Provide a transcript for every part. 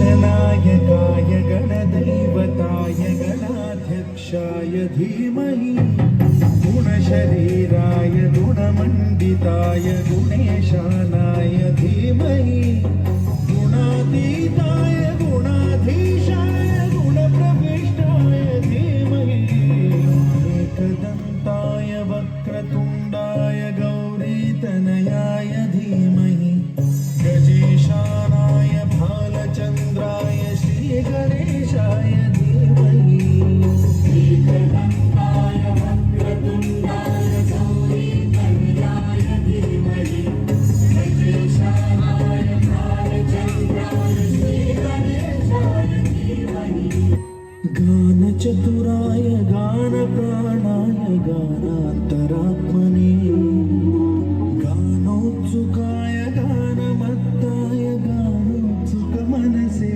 गणनायकाय गणदैवताय गणाध्यक्षाय धीमहि गुणशरीराय गुणमण्डिताय गुणेशानाय धीमहि गुणातीताय गुणाधीशाय गुणप्रविष्टाय धीमहि एकदन्ताय वक्रतुण्डाय गौरीतनयाय धीमहि गजेशानाय भालचन्द्राय श्रीगणेशाय धीमहि एकदन्ताय वक्रतुण्डाय गौरीतनयाय धीमहि गजेशानाय भालचन्द्राय श्रीगणेशाय धीमहि गानचतुराय गानप्राणाय गानान्तरात्मने गानोत्सुकाय गानमत्ताय गानोत्सुकमनसे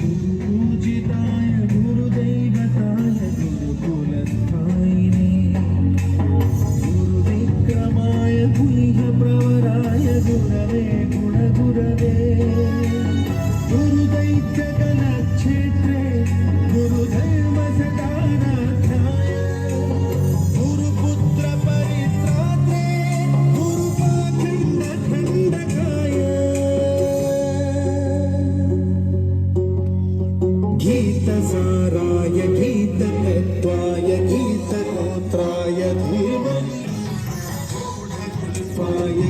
गुरुपूजिताय गुरुदैवताय गुरुकुलस्थायिने गुरुविक्रमाय गुह्यप्रवराय गुरवे गुणगुरवे गुरुदैत्यकलक्षेत्रे गुरुधर्मसदाराध्याय गुरुपुत्रपरित्रात्रे गुरुपाखण्डखण्डकाय गीतसाराय गीततत्त्वाय गीतगोत्राय धीमहि गूढकल्पाय